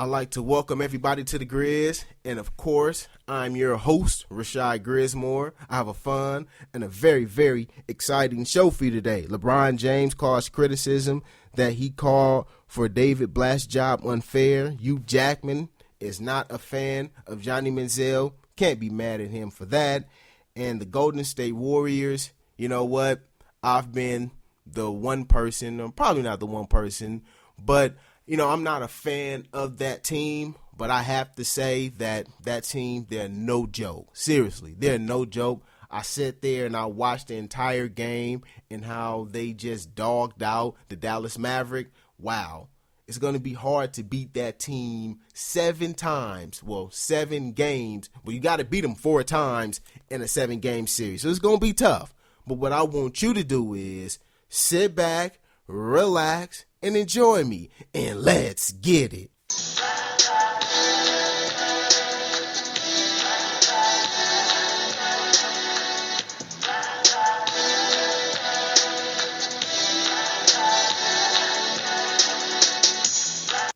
I'd like to welcome everybody to the Grizz, and of course, I'm your host, Rashad Grismore. I have a fun and a very, very exciting show for you today. LeBron James caused criticism that he called for David Blatt's job unfair. Hue Jackson is not a fan of Johnny Manziel. Can't be mad at him for that. And the Golden State Warriors, you know what? I've been the one person, or probably not the one person, but I'm not a fan of that team, but I have to say that team, they're no joke. Seriously, they're no joke. I sat there and I watched the entire game and how they just dogged out the Dallas Maverick. Wow. It's going to be hard to beat that team 7 times. Well, 7 games. But you got to beat them 4 times in a 7-game series. So it's going to be tough. But what I want you to do is sit back, relax, and enjoy me, and let's get it.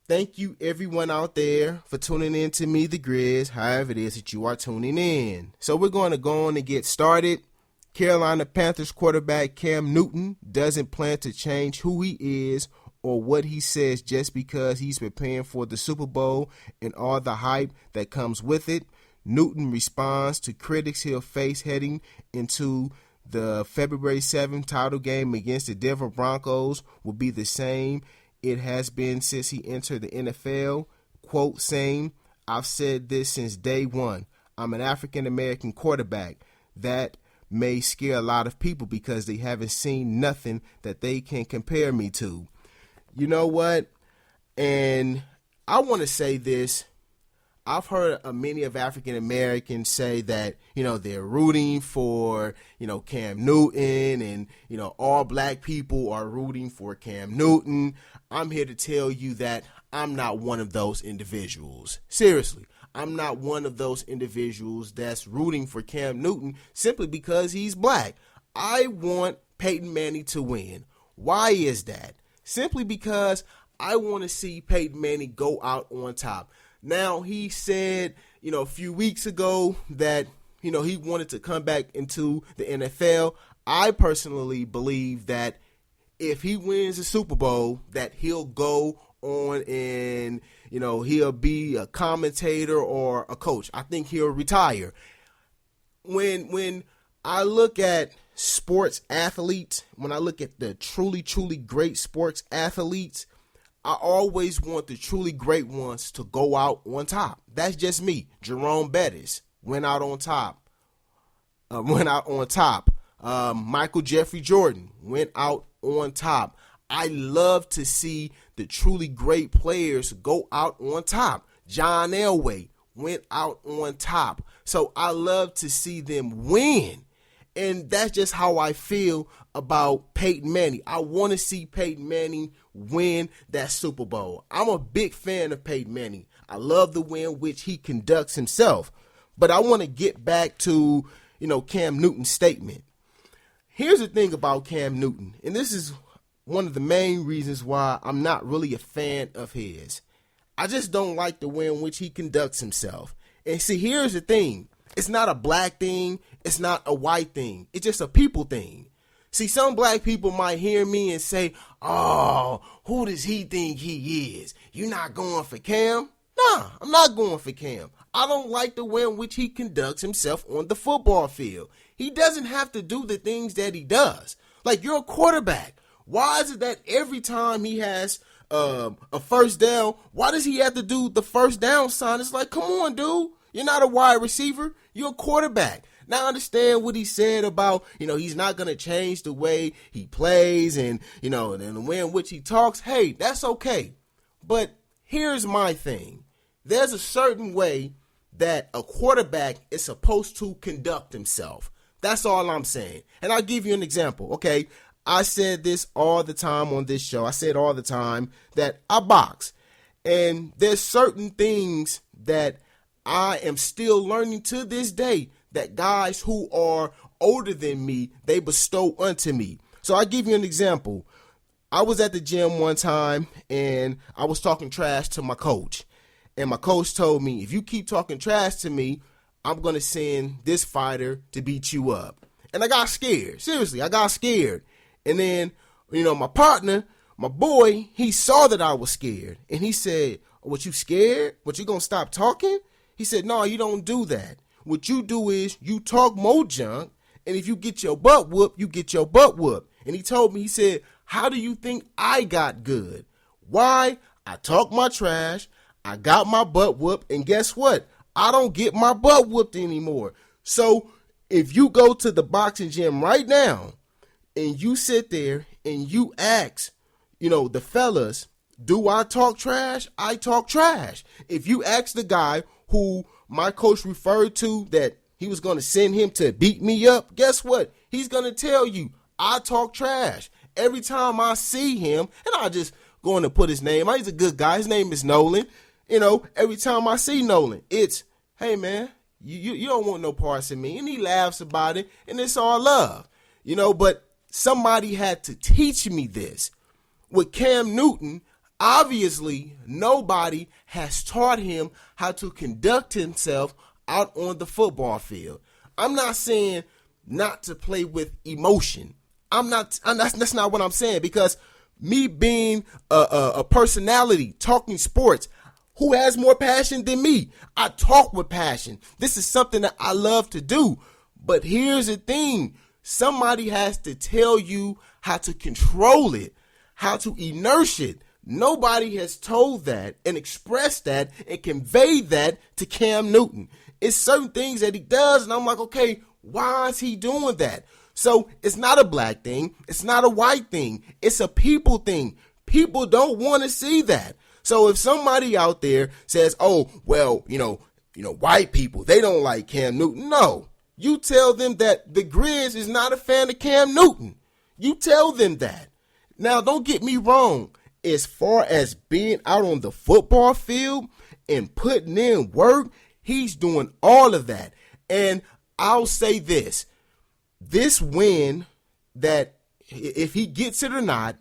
Thank you, everyone out there, for tuning in to me, the Grizz, however it is that you are tuning in. So we're going to go on and get started. Carolina Panthers quarterback Cam Newton doesn't plan to change who he is or what he says just because he's preparing for the Super Bowl and all the hype that comes with it. Newton responds to critics he'll face heading into the February 7th title game against the Denver Broncos will be the same it has been since he entered the NFL. Quote saying, "I've said this since day one. I'm an African-American quarterback. That may scare a lot of people because they haven't seen nothing that they can compare me to." You know what? And I want to say this. I've heard many of African Americans say that, they're rooting for, Cam Newton and, all black people are rooting for Cam Newton. I'm here to tell you that I'm not one of those individuals. Seriously, I'm not one of those individuals that's rooting for Cam Newton simply because he's black. I want Peyton Manning to win. Why is that? Simply because I want to see Peyton Manning go out on top. Now, he said, a few weeks ago that, he wanted to come back into the NFL. I personally believe that if he wins the Super Bowl, that he'll go on and, he'll be a commentator or a coach. I think he'll retire. When I look at sports athletes, when I look at the truly, truly great sports athletes, I always want the truly great ones to go out on top. That's just me. Jerome Bettis went out on top. Michael Jeffrey Jordan went out on top. I love to see the truly great players go out on top. John Elway went out on top. So I love to see them win. And that's just how I feel about Peyton Manning. I want to see Peyton Manning win that Super Bowl. I'm a big fan of Peyton Manning. I love the way in which he conducts himself. But I want to get back to, Cam Newton's statement. Here's the thing about Cam Newton, and this is one of the main reasons why I'm not really a fan of his. I just don't like the way in which he conducts himself. And see, here's the thing. It's not a black thing. It's not a white thing. It's just a people thing. See, some black people might hear me and say, "Oh, who does he think he is? You're not going for Cam?" Nah, I'm not going for Cam. I don't like the way in which he conducts himself on the football field. He doesn't have to do the things that he does. Like, you're a quarterback. Why is it that every time he has a first down, why does he have to do the first down sign? It's like, come on, dude. You're not a wide receiver. You're a quarterback. Now, I understand what he said about, he's not going to change the way he plays and the way in which he talks. Hey, that's okay. But here's my thing. There's a certain way that a quarterback is supposed to conduct himself. That's all I'm saying. And I'll give you an example, okay? I said this all the time on this show. I said all the time that I box. And there's certain things that I am still learning to this day that guys who are older than me, they bestow unto me. So I'll give you an example. I was at the gym one time and I was talking trash to my coach. And my coach told me, if you keep talking trash to me, I'm going to send this fighter to beat you up. And I got scared. Seriously, I got scared. And then, my partner, my boy, he saw that I was scared. And he said, what, you scared? What, you going to stop talking? He said, no, you don't do that. What you do is you talk more junk. And if you get your butt whooped, you get your butt whooped. And he told me, he said, how do you think I got good? Why? I talk my trash. I got my butt whooped. And guess what? I don't get my butt whooped anymore. So if you go to the boxing gym right now and you sit there and you ask, the fellas, do I talk trash? I talk trash. If you ask the guy who my coach referred to that he was going to send him to beat me up, guess what? He's going to tell you, I talk trash. Every time I see him, and I just going to put his name, he's a good guy. His name is Nolan. Every time I see Nolan, it's, hey, man, you don't want no parts of me. And he laughs about it, and it's all love. But somebody had to teach me this. With Cam Newton, obviously, nobody has taught him how to conduct himself out on the football field. I'm not saying not to play with emotion. That's not what I'm saying, because me being a personality talking sports, who has more passion than me? I talk with passion. This is something that I love to do. But here's the thing. Somebody has to tell you how to control it, how to nurse it. Nobody has told that and expressed that and conveyed that to Cam Newton. It's certain things that he does, and I'm like, okay, why is he doing that? So it's not a black thing. It's not a white thing. It's a people thing. People don't want to see that. So if somebody out there says, oh, well, white people, they don't like Cam Newton. No, you tell them that the Grizz is not a fan of Cam Newton. You tell them that. Now, don't get me wrong. As far as being out on the football field and putting in work, he's doing all of that. And I'll say this win, that if he gets it or not,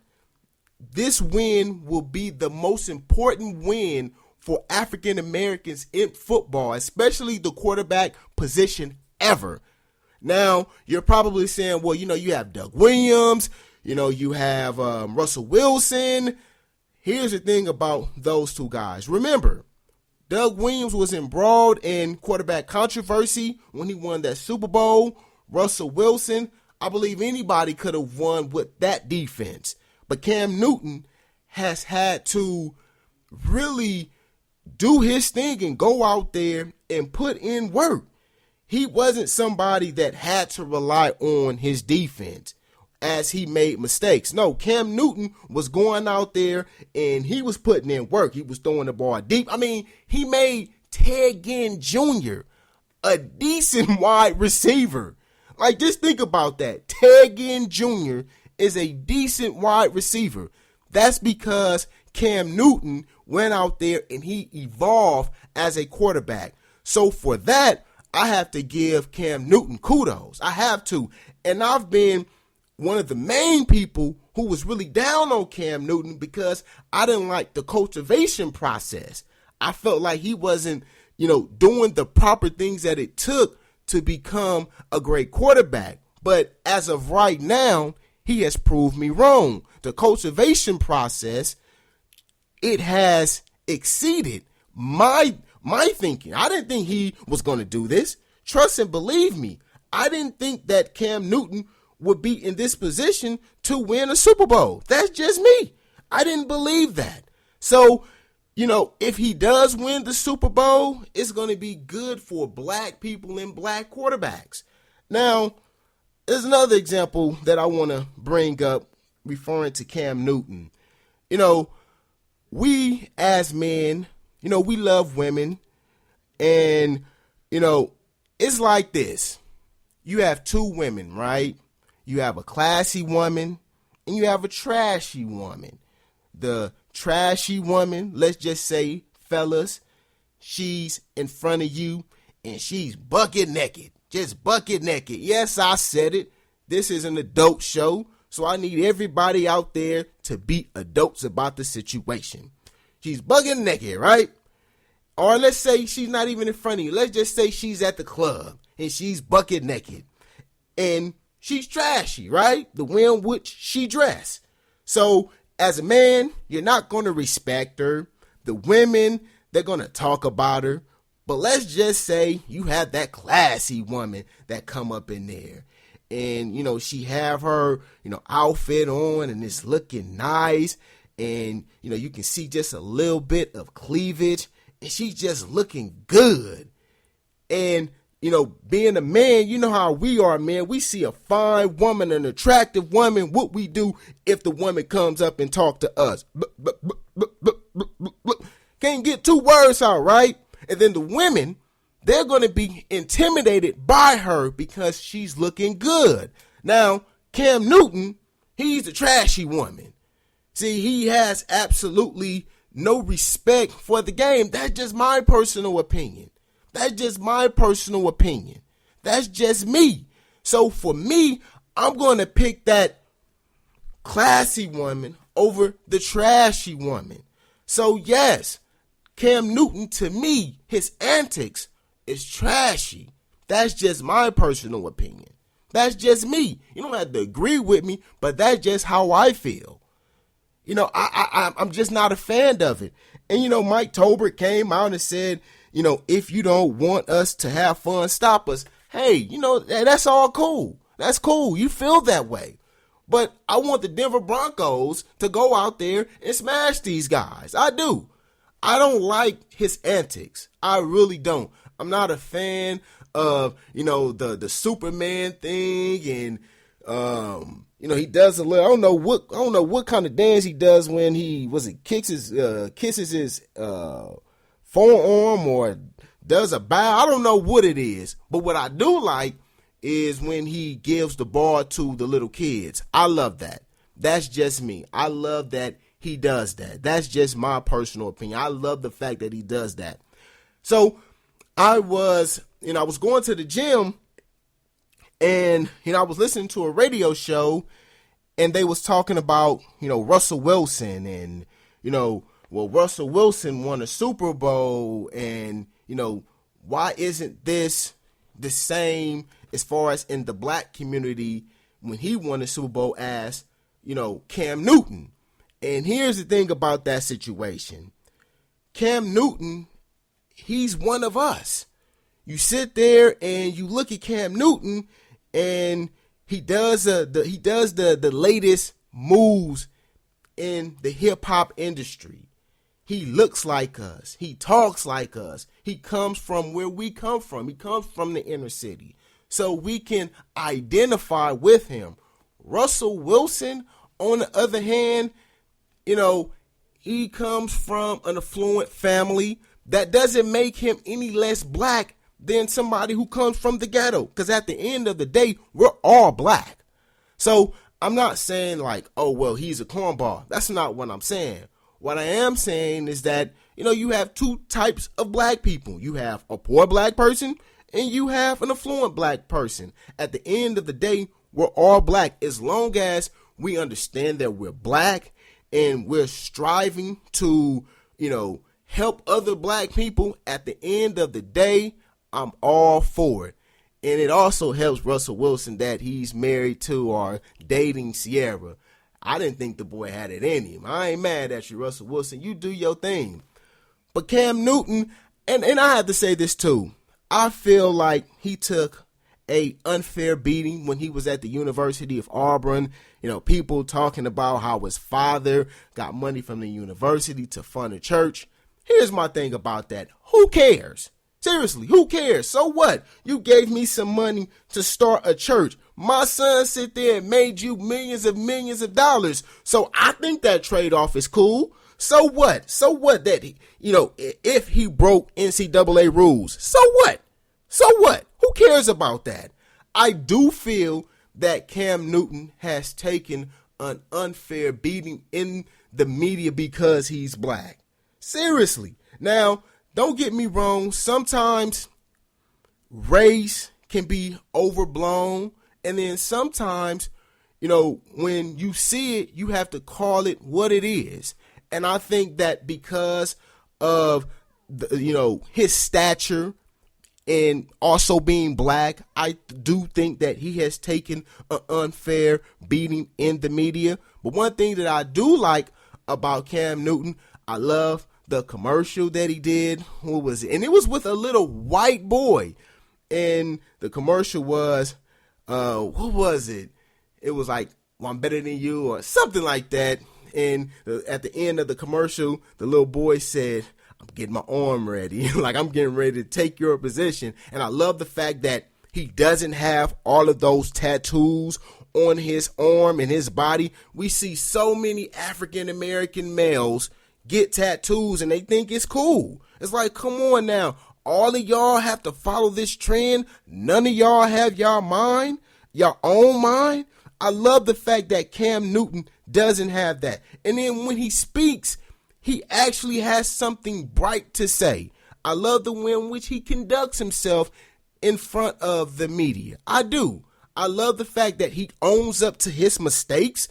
this win will be the most important win for African Americans in football, especially the quarterback position ever. Now, you're probably saying, well, you have Doug Williams, you have Russell Wilson. Here's the thing about those two guys. Remember, Doug Williams was embroiled in quarterback controversy when he won that Super Bowl. Russell Wilson, I believe anybody could have won with that defense. But Cam Newton has had to really do his thing and go out there and put in work. He wasn't somebody that had to rely on his defense as he made mistakes. No, Cam Newton was going out there and he was putting in work. He was throwing the ball deep. I mean, he made Ted Ginn Jr. a decent wide receiver. Like, just think about that. Ted Ginn Jr. is a decent wide receiver. That's because Cam Newton went out there and he evolved as a quarterback. So for that, I have to give Cam Newton kudos. I have to. And I've been one of the main people who was really down on Cam Newton because I didn't like the cultivation process. I felt like he wasn't, doing the proper things that it took to become a great quarterback. But as of right now, he has proved me wrong. The cultivation process, it has exceeded my thinking. I didn't think he was going to do this. Trust and believe me, I didn't think that Cam Newton would be in this position to win a Super Bowl. That's just me. I didn't believe that. So, if he does win the Super Bowl, it's going to be good for black people and black quarterbacks. Now, there's another example that I want to bring up referring to Cam Newton. We as men, we love women. And, it's like this. You have two women, right? You have a classy woman and you have a trashy woman. The trashy woman, let's just say, fellas, she's in front of you and she's bucket naked. Just bucket naked. Yes, I said it. This is an adult show, so I need everybody out there to be adults about the situation. She's bucket naked, right? Or let's say she's not even in front of you. Let's just say she's at the club and she's bucket naked and she's trashy, right? The way in which she dressed. So as a man, you're not going to respect her. The women, they're going to talk about her. But let's just say you have that classy woman that come up in there. And, she have her, outfit on and it's looking nice. And, you can see just a little bit of cleavage. And she's just looking good. And, being a man, you know how we are, man. We see a fine woman, an attractive woman. What we do if the woman comes up and talk to us? Can't get 2 words out, right? And then the women, they're going to be intimidated by her because she's looking good. Now, Cam Newton, he's a trashy woman. See, he has absolutely no respect for the game. That's just my personal opinion. That's just me. So for me, I'm going to pick that classy woman over the trashy woman. So yes, Cam Newton, to me, his antics is trashy. That's just my personal opinion. That's just me. You don't have to agree with me, but that's just how I feel. I'm just not a fan of it. And, Mike Tolbert came out and said, if you don't want us to have fun, stop us. Hey, that's all cool. That's cool. You feel that way. But I want the Denver Broncos to go out there and smash these guys. I do. I don't like his antics. I really don't. I'm not a fan of, the Superman thing and, he does a little, I don't know what kind of dance he does when he kisses his forearm or does a bow. I don't know what it is, but what I do like is when he gives the ball to the little kids. I love that. That's just me. I love that he does that. That's just my personal opinion. I love the fact that he does that. So I was going to the gym and, I was listening to a radio show and they was talking about, Russell Wilson and, Russell Wilson won a Super Bowl and, why isn't this the same as far as in the black community when he won a Super Bowl as, Cam Newton? And here's the thing about that situation. Cam Newton, he's one of us. You sit there and you look at Cam Newton and he does the latest moves in the hip hop industry. He looks like us. He talks like us. He comes from where we come from. He comes from the inner city. So we can identify with him. Russell Wilson, on the other hand, he comes from an affluent family. That doesn't make him any less black than somebody who comes from the ghetto. Because at the end of the day, we're all black. So I'm not saying like, oh, well, he's a cornball. That's not what I'm saying. What I am saying is that, you have 2 types of black people. You have a poor black person and you have an affluent black person. At the end of the day, we're all black as long as we understand that we're black and we're striving to, help other black people. At the end of the day, I'm all for it. And it also helps Russell Wilson that he's married to or dating Sierra. I didn't think the boy had it in him. I ain't mad at you, Russell Wilson. You do your thing. But Cam Newton, and I have to say this too, I feel like he took a unfair beating when he was at the University of Auburn. People talking about how his father got money from the university to fund a church. Here's my thing about that. Who cares? Seriously, who cares? So what? You gave me some money to start a church. My son sit there and made you millions of dollars. So I think that trade-off is cool. So what? So what that, if he broke NCAA rules, so what? So what? Who cares about that? I do feel that Cam Newton has taken an unfair beating in the media because he's black. Seriously. Now, don't get me wrong. Sometimes race can be overblown. And then sometimes, when you see it, you have to call it what it is. And I think that because of his stature and also being black, I do think that he has taken an unfair beating in the media. But one thing that I do like about Cam Newton, I love the commercial that he did. What was it? And it was with a little white boy. And the commercial was, what was it? It was like, well, I'm better than you or something like that. And at the end of the commercial, the little boy said, I'm getting my arm ready. Like, I'm getting ready to take your position. And I love the fact that he doesn't have all of those tattoos on his arm and his body. We see so many African American males get tattoos and they think it's cool. It's like, come on now. All of y'all have to follow this trend. None of y'all have your own mind. I love the fact that Cam Newton doesn't have that. And then when he speaks, he actually has something bright to say. I love the way in which he conducts himself in front of the media. I do. I love the fact that he owns up to his mistakes,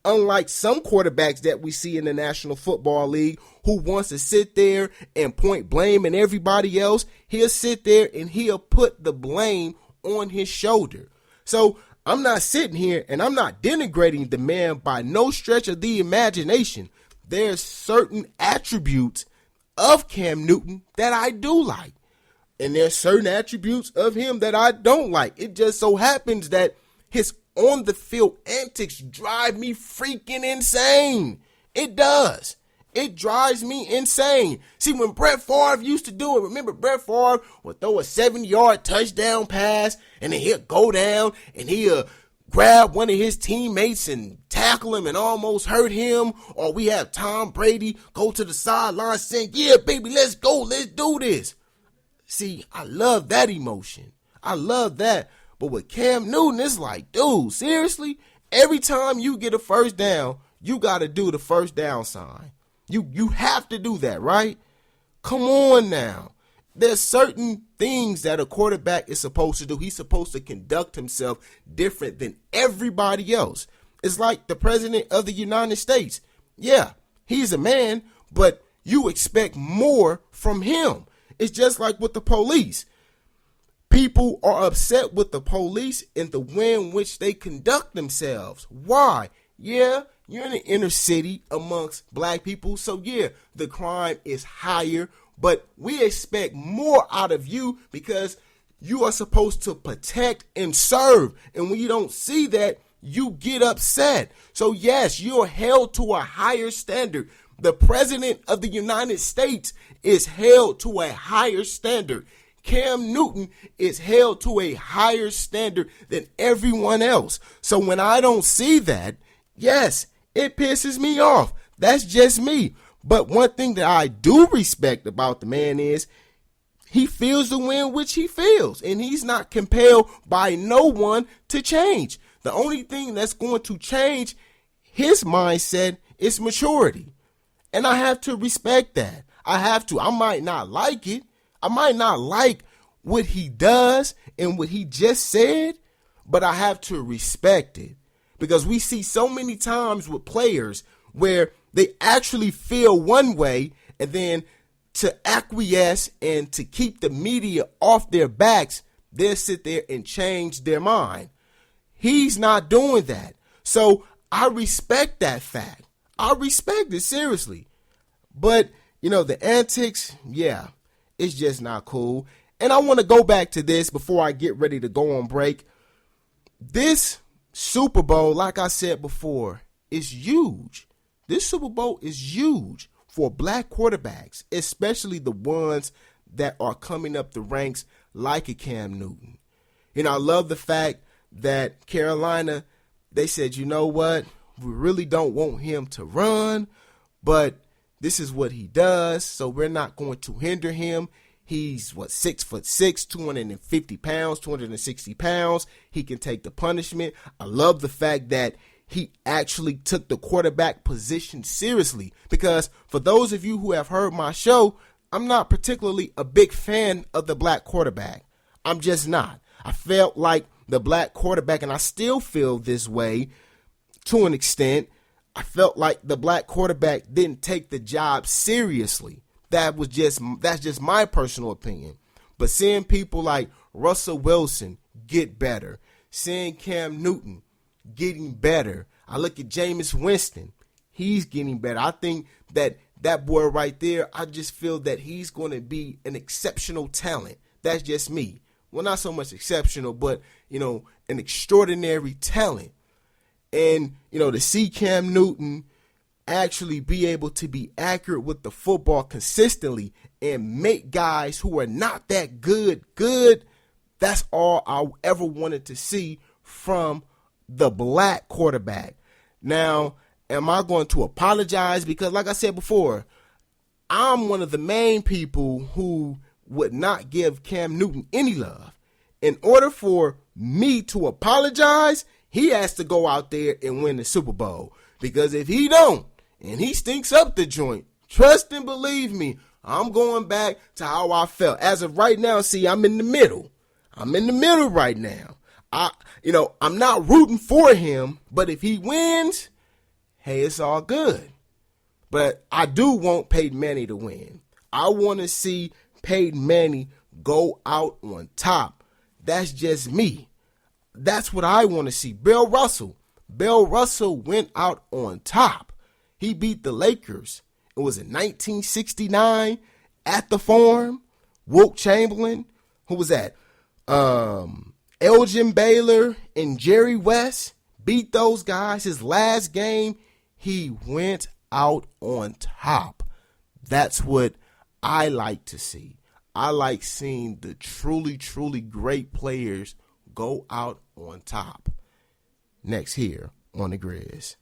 unlike some quarterbacks that we see in the National Football League who wants to sit there and point blame at everybody else. He'll sit there and he'll put the blame on his shoulder. So I'm not sitting here and I'm not denigrating the man by no stretch of the imagination. There's certain attributes of Cam Newton that I do like. And there's certain attributes of him that I don't like. It just so happens that his on the field antics drive me freaking insane. It does. It drives me insane. See, when Brett Favre used to do it, remember Brett Favre would throw a 7-yard touchdown pass and then he'll go down and he'll grab one of his teammates and tackle him and almost hurt him. Or we have Tom Brady go to the sideline saying, yeah, baby, let's go. Let's do this. See, I love that emotion. I love that. But with Cam Newton, it's like, dude, seriously? Every time you get a first down, you got to do the first down sign. You have to do that, right? Come on now. There's certain things that a quarterback is supposed to do. He's supposed to conduct himself different than everybody else. It's like the president of the United States. Yeah, he's a man, but you expect more from him. It's just like with the police. People are upset with the police and the way in which they conduct themselves. Why? Yeah, you're in the inner city amongst black people, so yeah, the crime is higher, but we expect more out of you because you are supposed to protect and serve. And when you don't see that, you get upset. So yes, you're held to a higher standard. The president of the United States is held to a higher standard. Cam Newton is held to a higher standard than everyone else. So when I don't see that, yes, it pisses me off. That's just me. But one thing that I do respect about the man is he feels the way in which he feels, and he's not compelled by no one to change. The only thing that's going to change his mindset is maturity. And I have to respect that. I have to. I might not like it. I might not like what he does and what he just said, but I have to respect it. Because we see so many times with players where they actually feel one way, and then to acquiesce and to keep the media off their backs, they'll sit there and change their mind. He's not doing that. So I respect that fact. I respect it, seriously. But, the antics, yeah, it's just not cool. And I want to go back to this before I get ready to go on break. This Super Bowl, like I said before, is huge. This Super Bowl is huge for black quarterbacks, especially the ones that are coming up the ranks like a Cam Newton. I love the fact that Carolina, they said, you know what, we really don't want him to run, but this is what he does, so we're not going to hinder him. He's 6'6", 250 pounds, 260 pounds. He can take the punishment. I love the fact that he actually took the quarterback position seriously, because for those of you who have heard my show, I'm not particularly a big fan of the black quarterback. I'm just not. I felt like the black quarterback, and I still feel this way to an extent, I felt like the black quarterback didn't take the job seriously. that's just my personal opinion. But seeing people like Russell Wilson get better, seeing Cam Newton getting better, I look at Jameis Winston, he's getting better. I think that boy right there, I just feel that he's going to be an exceptional talent. That's just me. Well, not so much exceptional, but, an extraordinary talent. And, to see Cam Newton actually be able to be accurate with the football consistently and make guys who are not that good, that's all I ever wanted to see from the black quarterback. Now, am I going to apologize? Because like I said before, I'm one of the main people who would not give Cam Newton any love. In order for me to apologize, he has to go out there and win the Super Bowl. Because if he don't, and he stinks up the joint, trust and believe me, I'm going back to how I felt. As of right now, see, I'm in the middle. I'm in the middle right now. I'm not rooting for him, but if he wins, hey, it's all good. But I do want Peyton Manning to win. I want to see Peyton Manning go out on top. That's just me. That's what I want to see. Bill Russell went out on top. He beat the Lakers. It was in 1969 at the Forum. Wilt Chamberlain, who was that? Elgin Baylor and Jerry West beat those guys. His last game, he went out on top. That's what I like to see. I like seeing the truly, truly great players go out on top. Next here on the Grizz.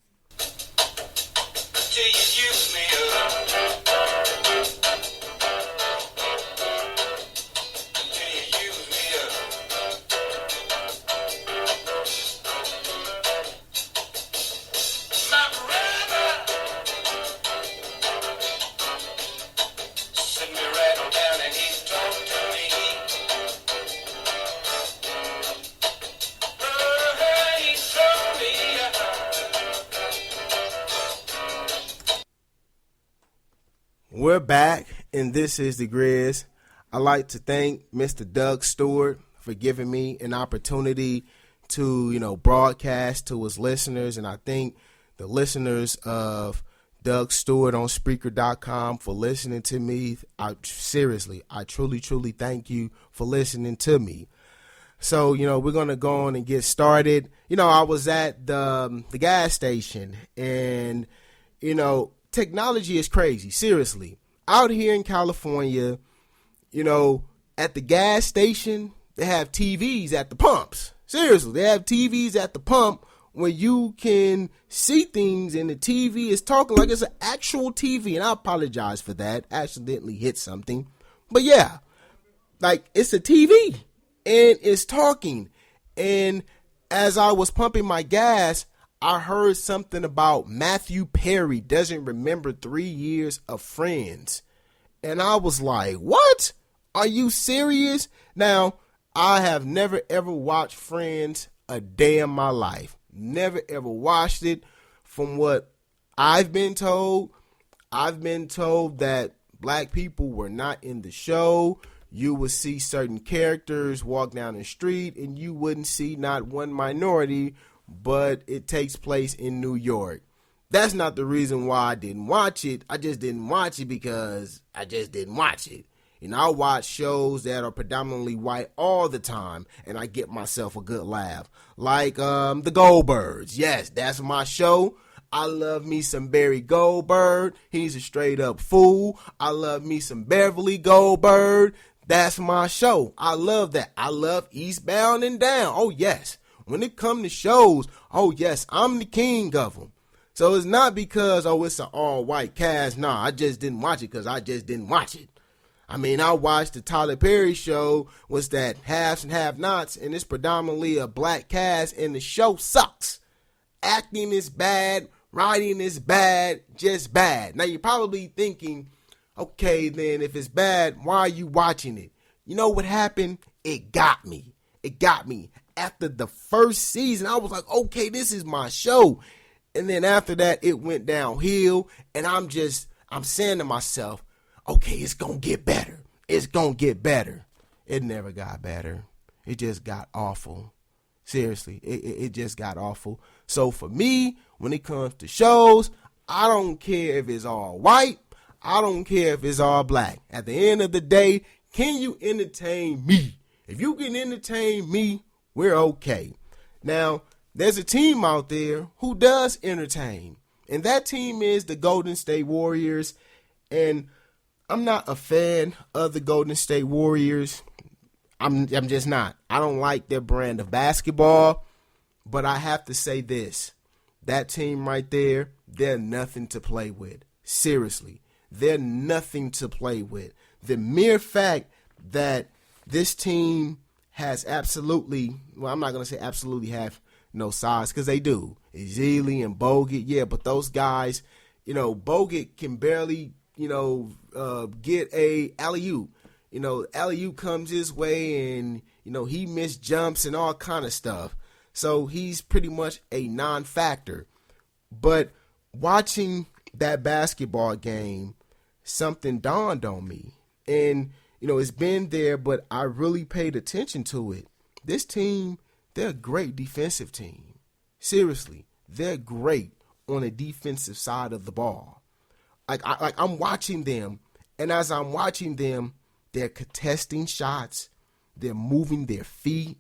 We're back, and this is the Grizz. I'd like to thank Mr. Doug Stewart for giving me an opportunity to, broadcast to his listeners, and I thank the listeners of Doug Stewart on Spreaker.com for listening to me. I truly, truly thank you for listening to me. So, we're going to go on and get started. I was at the gas station, and, technology is crazy, seriously. Out here in California, at the gas station, they have TVs at the pumps. Seriously, they have TVs at the pump where you can see things and the TV is talking like it's an actual TV. And I apologize for that. Accidentally hit something. But yeah, like it's a TV and it's talking. And as I was pumping my gas, I heard something about Matthew Perry doesn't remember 3 years of Friends. And I was like, what? Are you serious? Now, I have never ever watched Friends a day in my life. Never ever watched it. From what I've been told that black people were not in the show. You would see certain characters walk down the street and you wouldn't see not one minority, but it takes place in New York. That's not the reason why I didn't watch it. I just didn't watch it because I just didn't watch it. I watch shows that are predominantly white all the time, and I get myself a good laugh. Like the Goldbergs. Yes, that's my show. I love me some Barry Goldberg. He's a straight up fool. I love me some Beverly Goldberg. That's my show. I love that. I love Eastbound and Down. Oh, yes. When it comes to shows, oh, yes, I'm the king of them. So it's not because, it's an all-white cast. Nah, I just didn't watch it because I just didn't watch it. I watched the Tyler Perry show, was that Haves and Have-Nots, and it's predominantly a black cast, and the show sucks. Acting is bad, writing is bad, just bad. Now, you're probably thinking, okay, then, if it's bad, why are you watching it? You know what happened? It got me. After the first season, I was like, okay, this is my show. And then after that, it went downhill. And I'm saying to myself, okay, it's going to get better. It's going to get better. It never got better. It just got awful. Seriously, it just got awful. So for me, when it comes to shows, I don't care if it's all white. I don't care if it's all black. At the end of the day, can you entertain me? If you can entertain me, we're okay. Now, there's a team out there who does entertain, and that team is the Golden State Warriors. And I'm not a fan of the Golden State Warriors. I'm just not. I don't like their brand of basketball, but I have to say this. That team right there, they're nothing to play with. Seriously, they're nothing to play with. The mere fact that this team has absolutely, well, I'm not going to say absolutely have no size, because they do. Ezeli and Bogut, yeah, but those guys, Bogut can barely, get a alley-oop. Alley-oop comes his way and, he missed jumps and all kind of stuff. So he's pretty much a non-factor. But watching that basketball game, something dawned on me. And, it's been there, but I really paid attention to it. This team, they're a great defensive team. Seriously, they're great on the defensive side of the ball. I'm watching them, and as I'm watching them, they're contesting shots. They're moving their feet.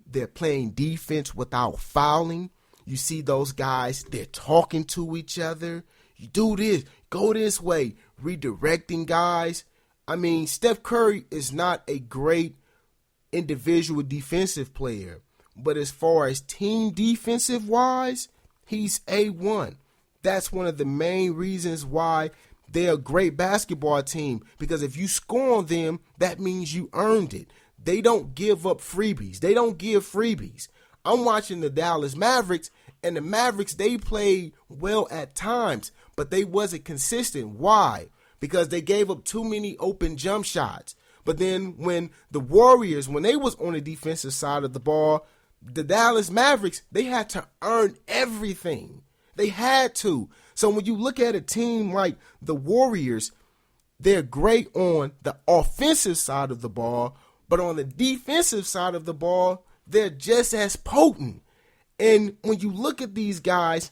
They're playing defense without fouling. You see those guys, they're talking to each other. You do this, go this way, redirecting guys. I mean, Steph Curry is not a great individual defensive player, but as far as team defensive wise, he's A1. That's one of the main reasons why they're a great basketball team, because if you score on them, that means you earned it. They don't give up freebies. They don't give freebies. I'm watching the Dallas Mavericks, and the Mavericks, they played well at times, but they wasn't consistent. Why? Because they gave up too many open jump shots. But then when the Warriors, when they was on the defensive side of the ball, the Dallas Mavericks, they had to earn everything. They had to. So when you look at a team like the Warriors, they're great on the offensive side of the ball, but on the defensive side of the ball, they're just as potent. And when you look at these guys,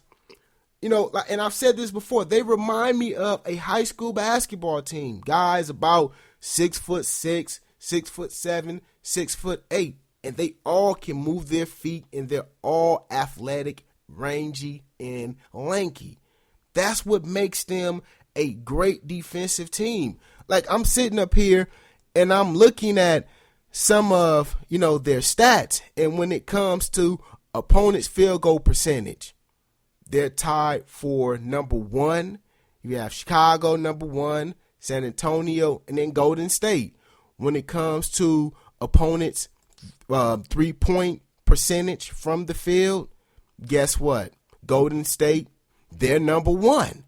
and I've said this before, they remind me of a high school basketball team. Guys about 6'6", 6'7", 6'8", and they all can move their feet, and they're all athletic, rangy, and lanky. That's what makes them a great defensive team. Like, I'm sitting up here and I'm looking at some of, their stats. And when it comes to opponent's field goal percentage, they're tied for number one. You have Chicago, number one, San Antonio, and then Golden State. When it comes to opponent's 3-point percentage from the field, guess what? Golden State, they're number one.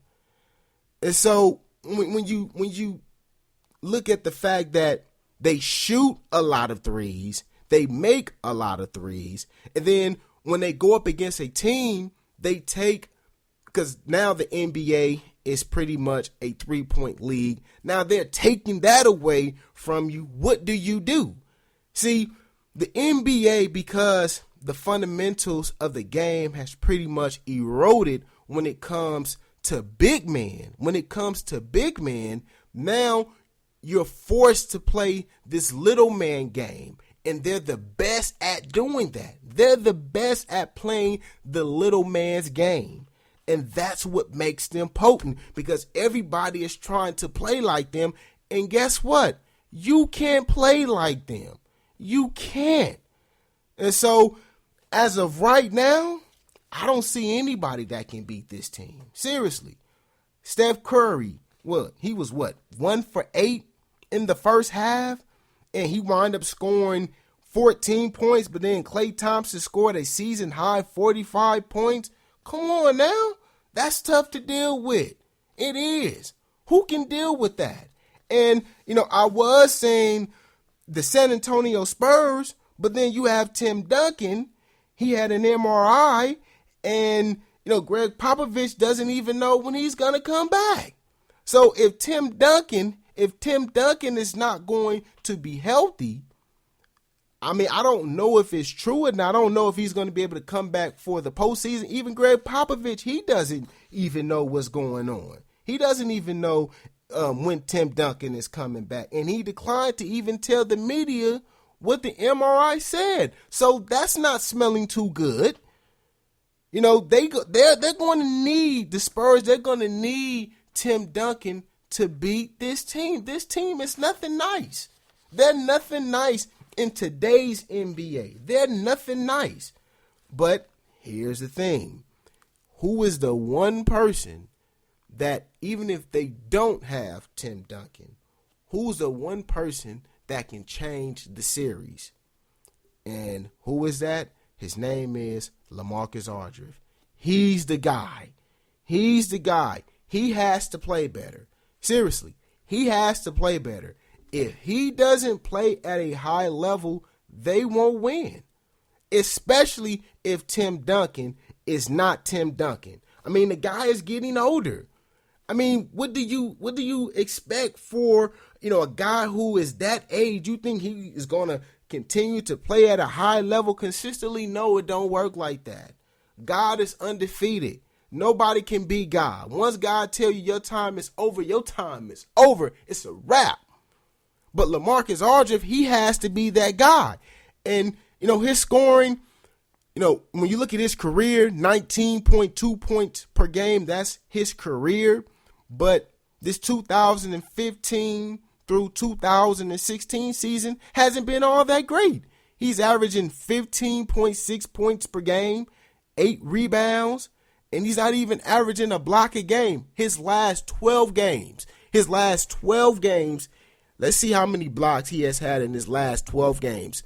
And so when you look at the fact that they shoot a lot of threes, they make a lot of threes, and then when they go up against a team, they take, because now the NBA is pretty much a 3-point league. Now they're taking that away from you. What do? See, the NBA, because the fundamentals of the game has pretty much eroded when it comes to big men. When it comes to big men, now you're forced to play this little man game, and they're the best at doing that. They're the best at playing the little man's game, and that's what makes them potent, because everybody is trying to play like them, and guess what? You can't play like them. You can't. And so, as of right now, I don't see anybody that can beat this team. Seriously. Steph Curry, he was 1 for 8 in the first half, and he wound up scoring 14 points, but then Klay Thompson scored a season high 45 points. Come on now. That's tough to deal with. It is. Who can deal with that? And, I was saying the San Antonio Spurs, but then you have Tim Duncan. He had an MRI, and, Gregg Popovich doesn't even know when he's going to come back. So if Tim Duncan if Tim Duncan is not going to be healthy, I mean, I don't know if it's true and I don't know if he's going to be able to come back for the postseason. Even Gregg Popovich, he doesn't even know what's going on. He doesn't even know when Tim Duncan is coming back. And he declined to even tell the media what the MRI said. So that's not smelling too good. You know, they're going to need the Spurs. They're going to need Tim Duncan to beat this team. This team is nothing nice. They're nothing nice in today's NBA. They're nothing nice. But here's the thing. Who is the one person that, even if they don't have Tim Duncan, who's the one person that can change the series? And who is that? His name is LaMarcus Aldridge. He's the guy. He's the guy. He has to play better. Seriously, he has to play better. If he doesn't play at a high level, they won't win. Especially if Tim Duncan is not Tim Duncan. I mean, the guy is getting older. I mean, what do you expect for, a guy who is that age? You think he is going to continue to play at a high level consistently? No, it don't work like that. God is undefeated. Nobody can beat God. Once God tell you your time is over, your time is over. It's a wrap. But LaMarcus Aldridge, he has to be that guy. And, his scoring, when you look at his career, 19.2 points per game, that's his career. But this 2015 through 2016 season hasn't been all that great. He's averaging 15.6 points per game, 8 rebounds, and he's not even averaging a block a game. His last 12 games, let's see how many blocks he has had in his last 12 games.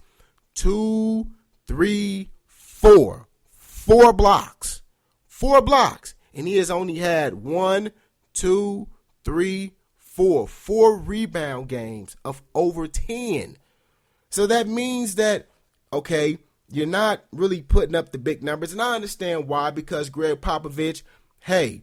2, 3, 4. 4 blocks. 4 blocks. And he has only had 1, 2, 3, 4. 4 rebound games of over 10. So that means that, okay, you're not really putting up the big numbers. And I understand why, because Gregg Popovich, hey,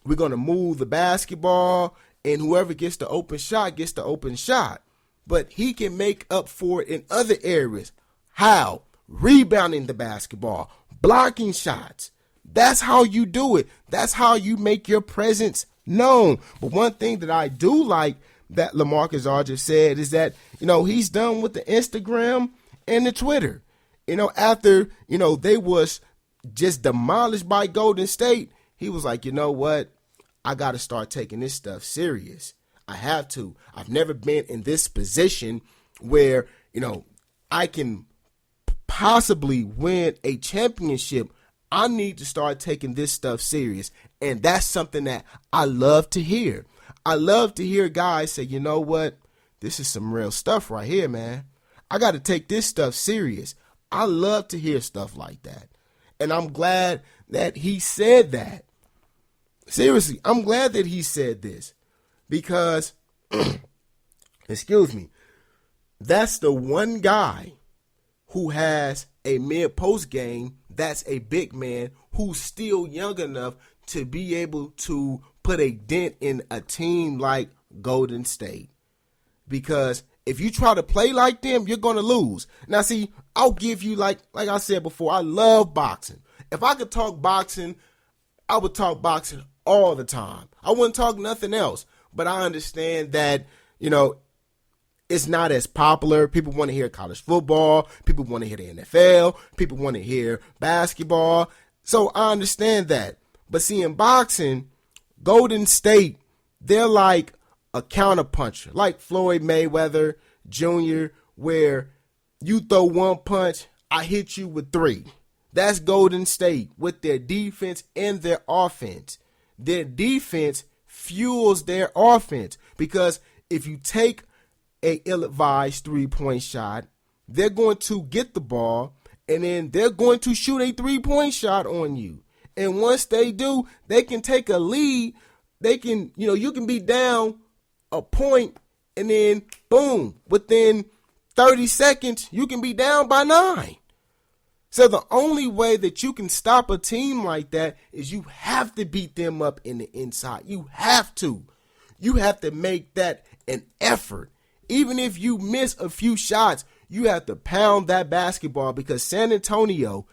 we're going to move the basketball, and whoever gets the open shot gets the open shot. But he can make up for it in other areas. How? Rebounding the basketball, blocking shots. That's how you do it. That's how you make your presence known. But one thing that I do like that LaMarcus Aldridge said is that, he's done with the Instagram and the Twitter. After, they was just demolished by Golden State, he was like, you know what? I got to start taking this stuff serious. I have to. I've never been in this position where, I can possibly win a championship. I need to start taking this stuff serious. And that's something that I love to hear. I love to hear guys say, you know what? This is some real stuff right here, man. I got to take this stuff serious. I love to hear stuff like that. And I'm glad that he said that. Seriously, I'm glad that he said this because, excuse me, that's the one guy who has a mid-post game that's a big man who's still young enough to be able to put a dent in a team like Golden State. Because if you try to play like them, you're going to lose. Now, see, I'll give you, like I said before, I love boxing. If I could talk boxing, I would talk boxing all the time. I wouldn't talk nothing else. But I understand that, it's not as popular. People want to hear college football. People want to hear the NFL. People want to hear basketball. So I understand that. But see, in boxing, Golden State, they're like a counterpuncher, like Floyd Mayweather Jr., where you throw one punch, I hit you with 3. That's Golden State with their defense and their offense. Their defense fuels their offense because if you take a ill-advised 3-point shot, they're going to get the ball and then they're going to shoot a 3-point shot on you. And once they do, they can take a lead. They can, you can be down a point and then boom, within 30 seconds, you can be down by 9. So the only way that you can stop a team like that is you have to beat them up in the inside. You have to. You have to make that and effort. Even if you miss a few shots, you have to pound that basketball, because San Antonio,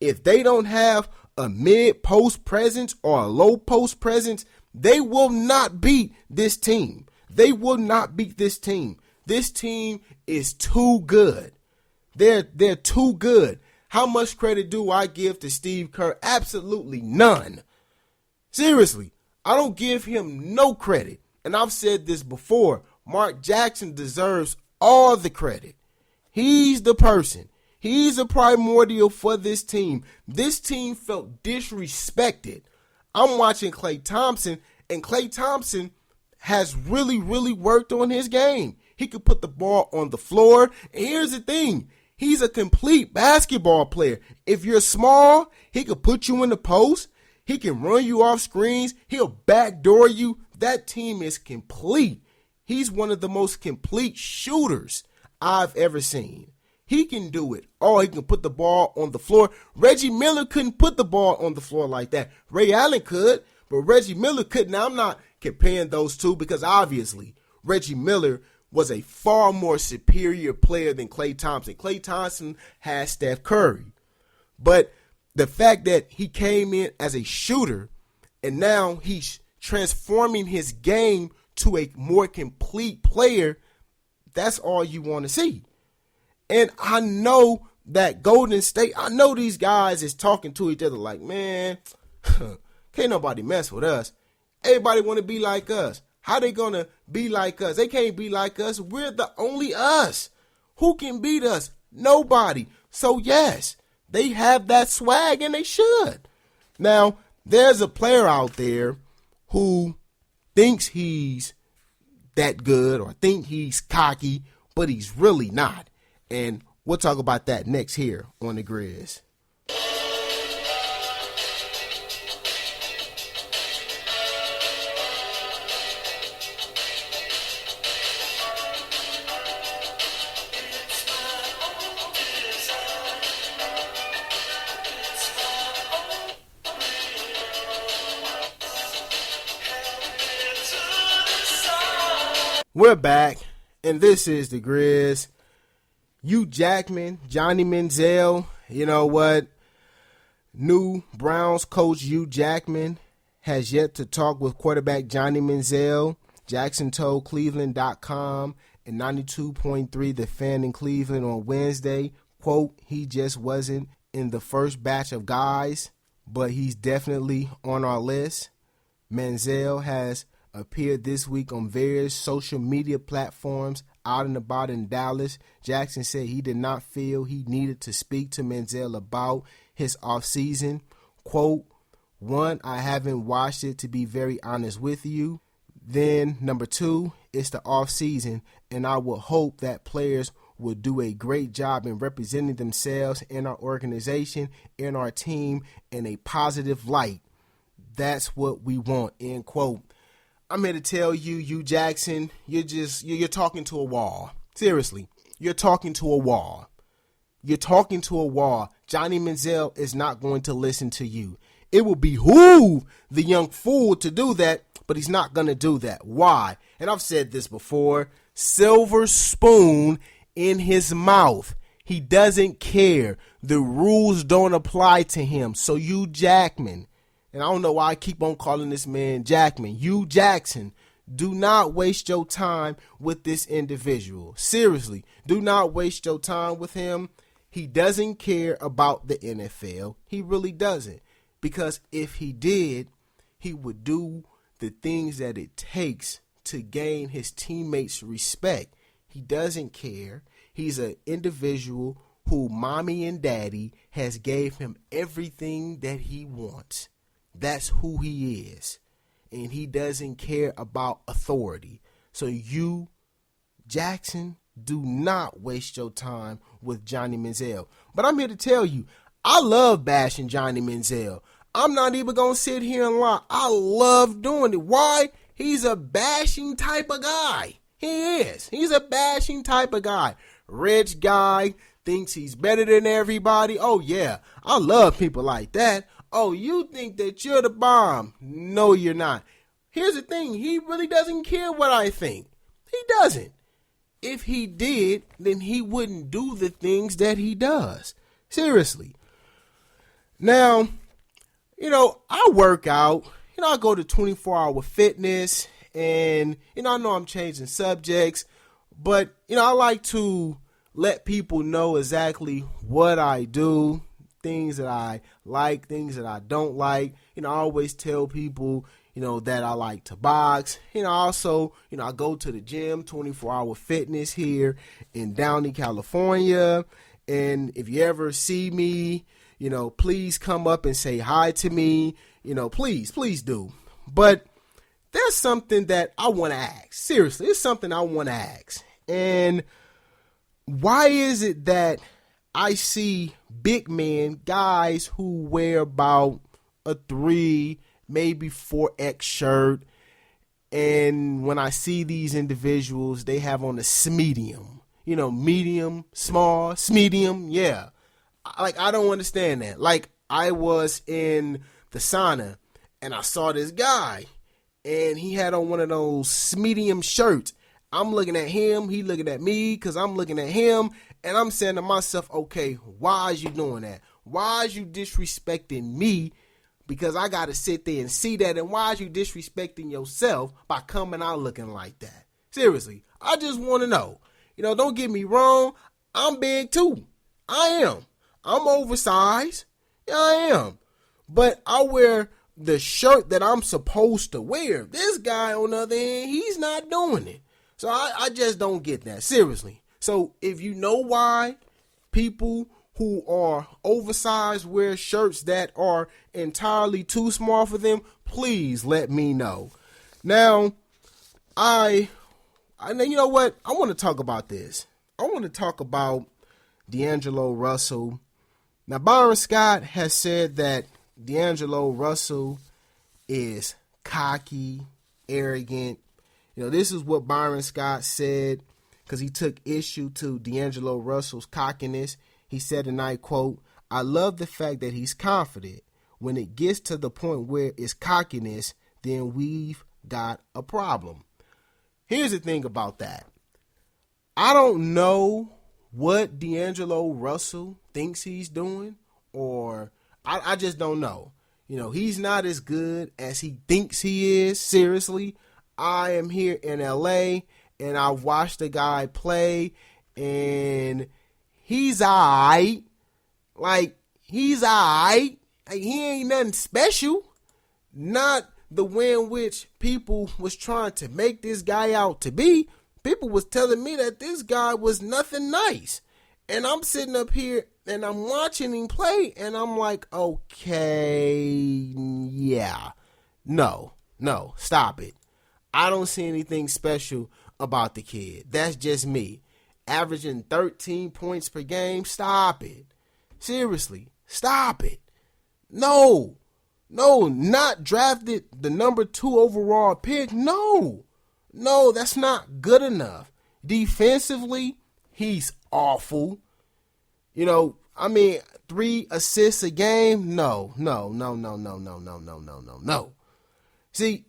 if they don't have a mid-post presence or a low-post presence, they will not beat this team. They will not beat this team. This team is too good. They're too good. How much credit do I give to Steve Kerr? Absolutely none. Seriously, I don't give him no credit. And I've said this before. Mark Jackson deserves all the credit. He's the person. He's a primordial for this team. This team felt disrespected. I'm watching Klay Thompson, and Klay Thompson has really, really worked on his game. He could put the ball on the floor. And here's the thing. He's a complete basketball player. If you're small, he could put you in the post. He can run you off screens. He'll backdoor you. That team is complete. He's one of the most complete shooters I've ever seen. He can do it. Oh, he can put the ball on the floor. Reggie Miller couldn't put the ball on the floor like that. Ray Allen could, but Reggie Miller couldn't. Now, I'm not comparing those two, because obviously Reggie Miller was a far more superior player than Klay Thompson. Klay Thompson has Steph Curry. But the fact that he came in as a shooter and now he's transforming his game to a more complete player, that's all you want to see. And I know that Golden State, I know these guys is talking to each other like, man, can't nobody mess with us. Everybody want to be like us. How they going to be like us? They can't be like us. We're the only us. Who can beat us? Nobody. So yes, they have that swag, and they should. Now, there's a player out there who thinks he's that good or think he's cocky, but he's really not. And we'll talk about that next here on the Grizz. We're back, and this is the Grizz. Hue Jackson, Johnny Manziel, you know what? New Browns coach Hue Jackson has yet to talk with quarterback Johnny Manziel. Jackson told Cleveland.com and 92.3 The Fan in Cleveland on Wednesday, quote, he just wasn't in the first batch of guys, but he's definitely on our list. Manziel has appeared this week on various social media platforms out and about in Dallas. Jackson said he did not feel he needed to speak to Manziel about his offseason. Quote, one, I haven't watched it, to be very honest with you. Then, number two, it's the offseason, and I would hope that players will do a great job in representing themselves in our organization, in our team, in a positive light. That's what we want, end quote. I'm here to tell you, Hue Jackson, you're talking to a wall. Seriously, you're talking to a wall. You're talking to a wall. Johnny Manziel is not going to listen to you. It will behoove the young fool to do that, but he's not going to do that. Why? And I've said this before, silver spoon in his mouth. He doesn't care. The rules don't apply to him. So Hue Jackson, and I don't know why I keep on calling this man Jackman. Hue Jackson, do not waste your time with this individual. Seriously, do not waste your time with him. He doesn't care about the NFL. He really doesn't. Because if he did, he would do the things that it takes to gain his teammates' respect. He doesn't care. He's an individual who mommy and daddy has gave him everything that he wants. That's who he is. And he doesn't care about authority. So you, Jackson, do not waste your time with Johnny Manziel. But I'm here to tell you, I love bashing Johnny Manziel. I'm not even going to sit here and lie. I love doing it. Why? He's a bashing type of guy. He is. He's a bashing type of guy. Rich guy, thinks he's better than everybody. Oh, yeah. I love people like that. Oh, you think that you're the bomb. No, you're not. Here's the thing. He really doesn't care what I think. He doesn't. If he did, then he wouldn't do the things that he does. Seriously. Now, I work out. I go to 24-hour fitness, and, I know I'm changing subjects, but, I like to let people know exactly what I do, things that I like, things that I don't like. I always tell people, that I like to box. Also, I go to the gym, 24-hour fitness here in Downey, California. And if you ever see me, please come up and say hi to me. Please do. But there's something that I want to ask. Seriously, it's something I want to ask. And why is it that I see big men, guys who wear about a 3, maybe 4X shirt, and when I see these individuals, they have on a medium, medium, small, medium, yeah. I don't understand that. Like, I was in the sauna, and I saw this guy, and he had on one of those medium shirts. I'm looking at him, he looking at me, because I'm looking at him, and I'm saying to myself, okay, why is you doing that? Why is you disrespecting me? Because I got to sit there and see that, and why is you disrespecting yourself by coming out looking like that? Seriously, I just want to know. Don't get me wrong, I'm big too. I am. I'm oversized. Yeah, I am. But I wear the shirt that I'm supposed to wear. This guy, on the other hand, he's not doing it. So I just don't get that. Seriously. So if you know why people who are oversized wear shirts that are entirely too small for them, please let me know. Now, you know what? I want to talk about this. I want to talk about D'Angelo Russell. Now, Byron Scott has said that D'Angelo Russell is cocky, arrogant. This is what Byron Scott said because he took issue to D'Angelo Russell's cockiness. He said, and I quote, "I love the fact that he's confident. When it gets to the point where it's cockiness, then we've got a problem." Here's the thing about that. I don't know what D'Angelo Russell thinks he's doing, or I just don't know. He's not as good as he thinks he is. Seriously, I am here in LA, and I watched the guy play, and he's alright. Like, he's alright. Like, he ain't nothing special. Not the way in which people was trying to make this guy out to be. People was telling me that this guy was nothing nice. And I'm sitting up here and I'm watching him play, and I'm like, okay, yeah. No, stop it. I don't see anything special about the kid. That's just me. Averaging 13 points per game, stop it. Seriously, stop it. No, not drafted the number 2 overall pick. No, that's not good enough. Defensively, he's awful. 3 assists a game? No. See,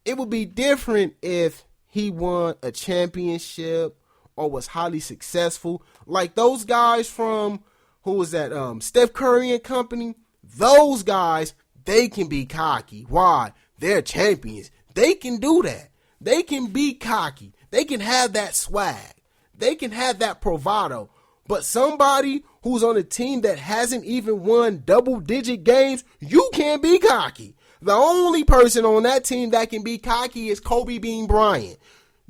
it would be different if he won a championship or was highly successful. Like those guys from, who was that, Steph Curry and company? Those guys, they can be cocky. Why? They're champions. They can do that. They can be cocky. They can have that swag. They can have that bravado. But somebody who's on a team that hasn't even won double-digit games, you can't be cocky. The only person on that team that can be cocky is Kobe Bean Bryant.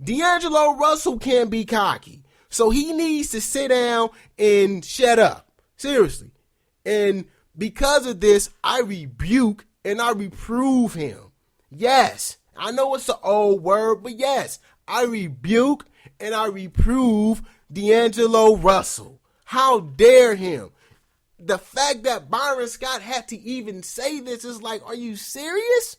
D'Angelo Russell can't be cocky. So he needs to sit down and shut up. Seriously. And because of this, I rebuke and I reprove him. Yes, I know it's an old word, but yes, I rebuke and I reprove D'Angelo Russell. How dare him? The fact that Byron Scott had to even say this is like, are you serious?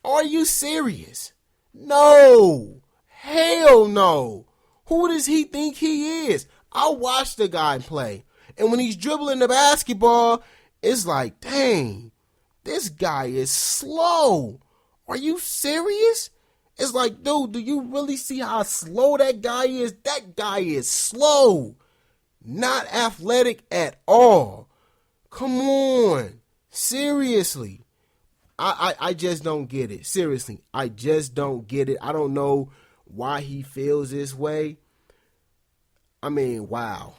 Are you serious? No. Hell no. Who does he think he is? I watched the guy play. And when he's dribbling the basketball, it's like, dang, this guy is slow. Are you serious? It's like, dude, do you really see how slow that guy is? That guy is slow. Not athletic at all. Come on. Seriously. I just don't get it. Seriously. I just don't get it. I don't know why he feels this way. I mean, wow.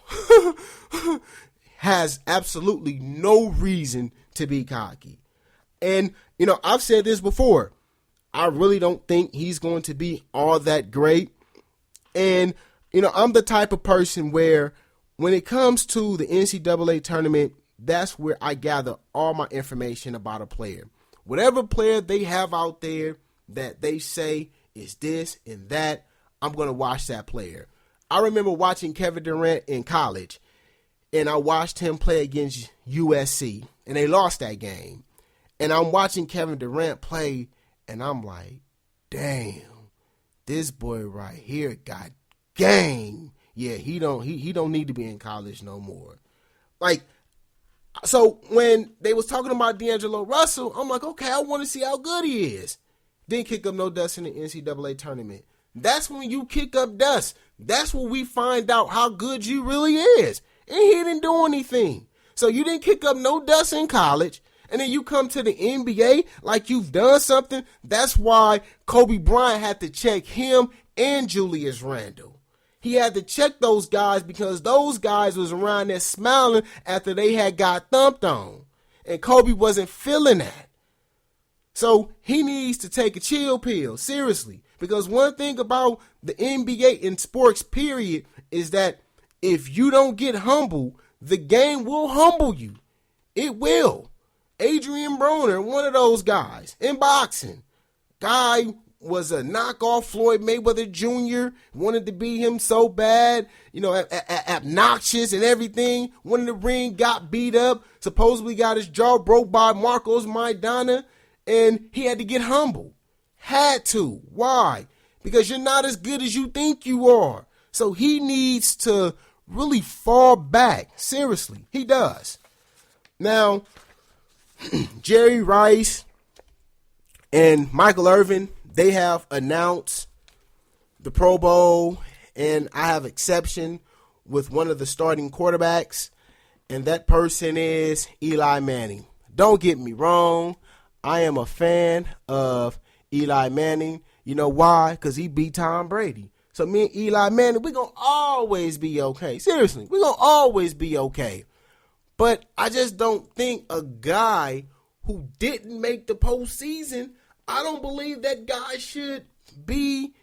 Has absolutely no reason to be cocky. And, I've said this before. I really don't think he's going to be all that great. And, I'm the type of person where when it comes to the NCAA tournament, that's where I gather all my information about a player. Whatever player they have out there that they say is this and that, I'm going to watch that player. I remember watching Kevin Durant in college, and I watched him play against USC, and they lost that game. And I'm watching Kevin Durant play, and I'm like, damn, this boy right here got game. Yeah, he don't need to be in college no more. Like, so when they was talking about D'Angelo Russell, I'm like, okay, I want to see how good he is. Didn't kick up no dust in the NCAA tournament. That's when you kick up dust. That's when we find out how good you really is. And he didn't do anything. So you didn't kick up no dust in college, and then you come to the NBA like you've done something. That's why Kobe Bryant had to check him and Julius Randle. He had to check those guys because those guys was around there smiling after they had got thumped on. And Kobe wasn't feeling that. So he needs to take a chill pill, seriously. Because one thing about the NBA and sports, period, is that if you don't get humble, the game will humble you. It will. Adrian Broner, one of those guys in boxing. Guy was a knockoff Floyd Mayweather Jr., wanted to be him so bad, obnoxious and everything. Went in the ring, got beat up, supposedly got his jaw broke by Marcos Maidana, and he had to get humble. Had to. Why? Because you're not as good as you think you are. So he needs to really fall back. Seriously, he does. Now, Jerry Rice and Michael Irvin, they have announced the Pro Bowl, and I have exception with one of the starting quarterbacks, and that person is Eli Manning. Don't get me wrong. I am a fan of Eli Manning. You know why? Because he beat Tom Brady. So me and Eli Manning, we're going to always be okay. Seriously, we're going to always be okay. But I just don't think a guy who didn't make the postseason, I don't believe that guy should be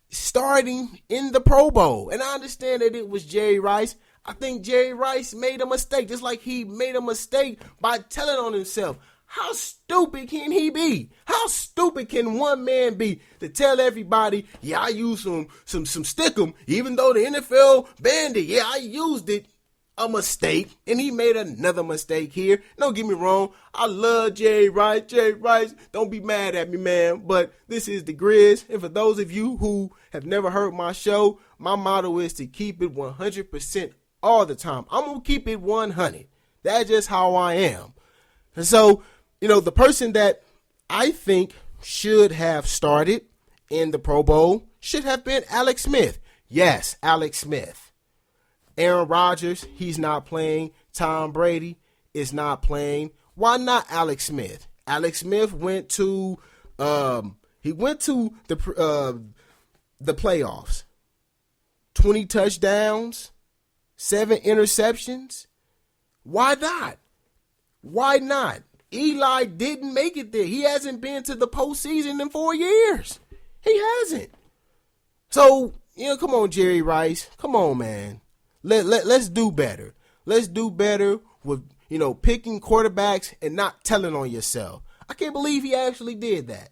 starting in the Pro Bowl. And I understand that it was Jerry Rice. I think Jerry Rice made a mistake, just like he made a mistake by telling on himself. How stupid can he be? How stupid can one man be to tell everybody, yeah, I used some stickum, even though the NFL banned it. Yeah, I used it. A mistake, and he made another mistake here. Don't get me wrong, I love Jerry Rice. Jerry Rice, don't be mad at me, man, but this is the Grizz, and for those of you who have never heard my show, my motto is to keep it 100% all the time. I'm going to keep it 100. That's just how I am. And so, the person that I think should have started in the Pro Bowl should have been Alex Smith. Yes, Alex Smith. Aaron Rodgers, he's not playing. Tom Brady is not playing. Why not Alex Smith? Alex Smith went to the playoffs. 20 touchdowns, 7 interceptions. Why not? Why not? Eli didn't make it there. He hasn't been to the postseason in 4 years. He hasn't. So, come on, Jerry Rice. Come on, man. Let's do better. Let's do better with, picking quarterbacks and not telling on yourself. I can't believe he actually did that.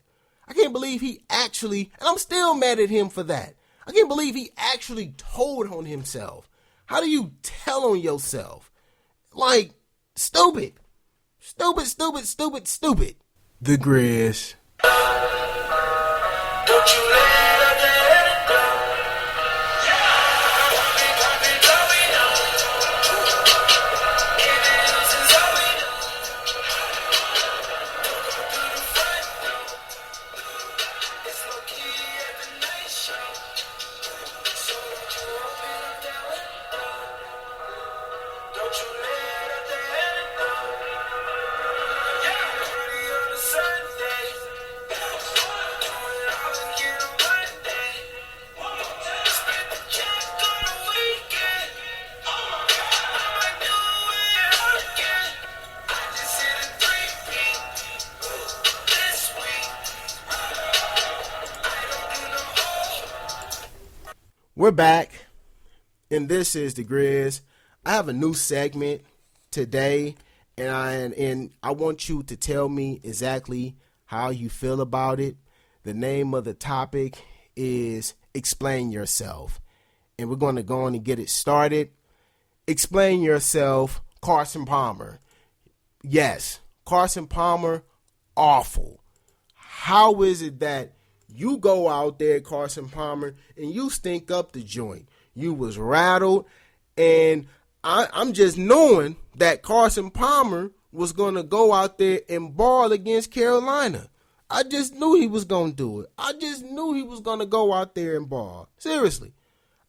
I can't believe he actually, and I'm still mad at him for that. I can't believe he actually told on himself. How do you tell on yourself? Like, stupid. Stupid, stupid, stupid, stupid. The Grizz. Don't you let it go. It's low key. We're back, and this is the Grizz. I have a new segment today, and I want you to tell me exactly how you feel about it. The name of the topic is Explain Yourself, and we're going to go on and get it started. Explain yourself, Carson Palmer. Yes, Carson Palmer, awful. How is it that you go out there, Carson Palmer, and you stink up the joint? You was rattled, and I'm just knowing that Carson Palmer was going to go out there and ball against Carolina. I just knew he was going to do it. I just knew he was going to go out there and ball. Seriously.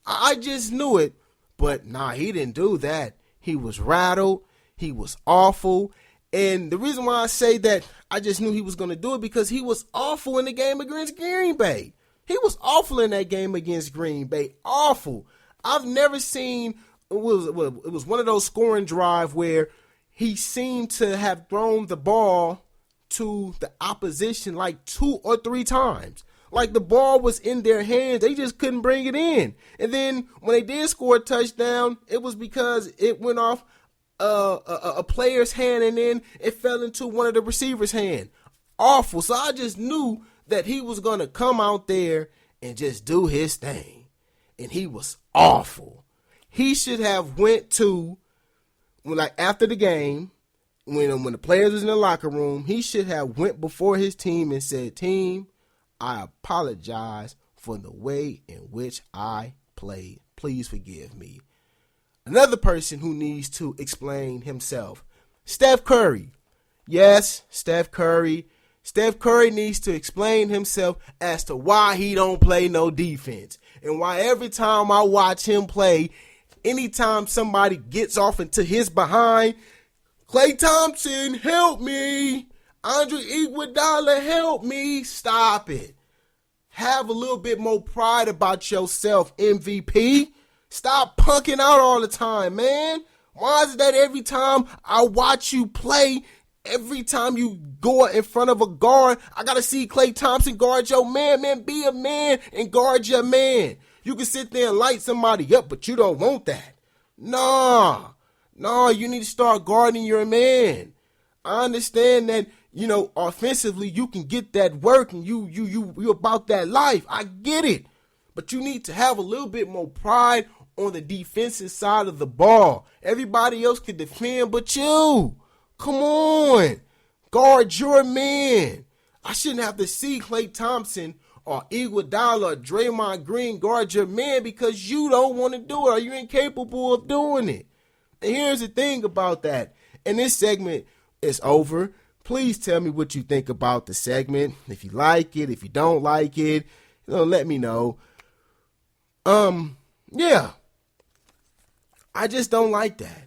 I just knew it. But nah, he didn't do that. He was rattled. He was awful. And the reason why I say that I just knew he was going to do it because he was awful in the game against Green Bay. He was awful in that game against Green Bay. Awful. I've never seen, it was one of those scoring drive where he seemed to have thrown the ball to the opposition like 2 or 3 times. Like the ball was in their hands. They just couldn't bring it in. And then when they did score a touchdown, it was because it went off a player's hand, and then it fell into one of the receiver's hand. Awful. So I just knew that he was going to come out there and just do his thing. And he was awful. He should have went to, after the game, when the players was in the locker room, he should have went before his team and said, "Team, I apologize for the way in which I played. Please forgive me." Another person who needs to explain himself, Steph Curry. Yes, Steph Curry. Steph Curry needs to explain himself as to why he don't play no defense. And why every time I watch him play, anytime somebody gets off into his behind, Klay Thompson, help me. Andre Iguodala, help me. Stop it. Have a little bit more pride about yourself, MVP. Stop punking out all the time, man. Why is it that every time I watch you play, every time you go in front of a guard, I got to see Klay Thompson guard your man? Man, be a man and guard your man. You can sit there and light somebody up, but you don't want that. Nah, you need to start guarding your man. I understand that, offensively you can get that work and you about that life. I get it. But you need to have a little bit more pride on the defensive side of the ball. Everybody else can defend but you. Come on. Guard your man. I shouldn't have to see Klay Thompson or Iguodala or Draymond Green guard your man because you don't want to do it or you're incapable of doing it. And here's the thing about that. And this segment is over. Please tell me what you think about the segment. If you like it, if you don't like it, let me know. Yeah. I just don't like that.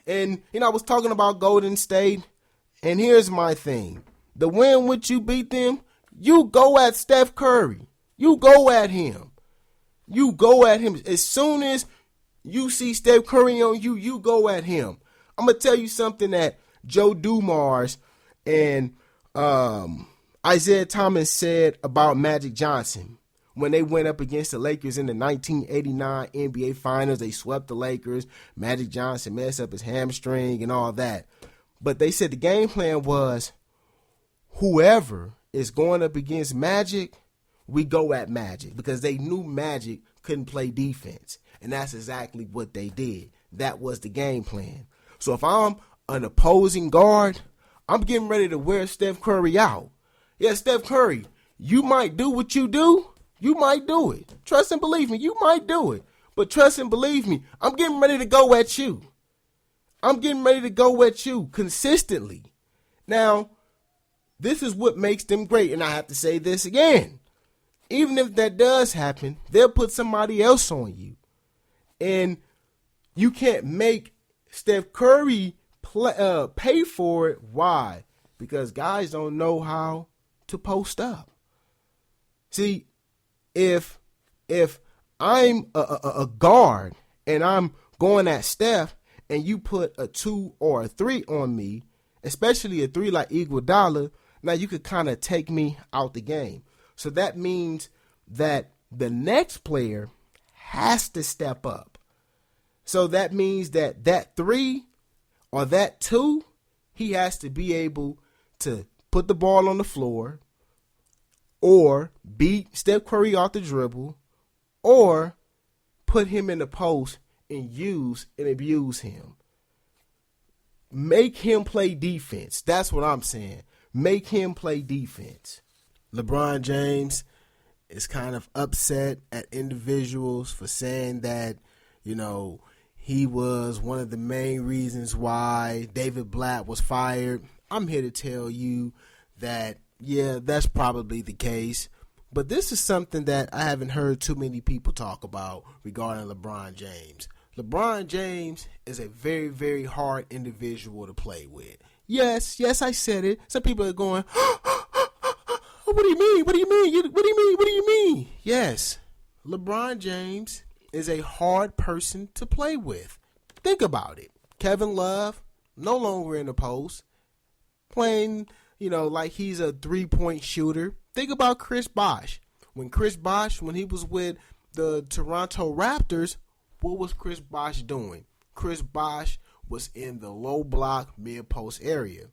And, I was talking about Golden State, and here's my thing. The win which you beat them, you go at Steph Curry. You go at him. You go at him. As soon as you see Steph Curry on you, you go at him. I'm going to tell you something that Joe Dumars and Isaiah Thomas said about Magic Johnson. When they went up against the Lakers in the 1989 NBA Finals, they swept the Lakers. Magic Johnson messed up his hamstring and all that. But they said the game plan was whoever is going up against Magic, we go at Magic because they knew Magic couldn't play defense. And that's exactly what they did. That was the game plan. So if I'm an opposing guard, I'm getting ready to wear Steph Curry out. Yeah, Steph Curry, you might do what you do. You might do it. Trust and believe me, you might do it. But trust and believe me, I'm getting ready to go at you. I'm getting ready to go at you consistently. Now, this is what makes them great. And I have to say this again. Even if that does happen, they'll put somebody else on you. And you can't make Steph Curry pay for it. Why? Because guys don't know how to post up. See, if I'm a guard and I'm going at Steph and you put a 2 or a 3 on me, especially a 3 like Iguodala, now you could kind of take me out the game. So that means that the next player has to step up. So that means that 3 or that 2, he has to be able to put the ball on the floor or beat Steph Curry off the dribble or put him in the post and use and abuse him. Make him play defense. That's what I'm saying. Make him play defense. LeBron James is kind of upset at individuals for saying that, he was one of the main reasons why David Blatt was fired. I'm here to tell you that, yeah, that's probably the case. But this is something that I haven't heard too many people talk about regarding LeBron James. LeBron James is a very, very hard individual to play with. Yes, I said it. Some people are going, what do you mean? What do you mean? What do you mean? What do you mean? Yes, LeBron James is a hard person to play with. Think about it. Kevin Love, no longer in the post, playing, like he's a 3-point shooter. Think about Chris Bosh. When he was with the Toronto Raptors, what was Chris Bosh doing? Chris Bosh was in the low block mid-post area.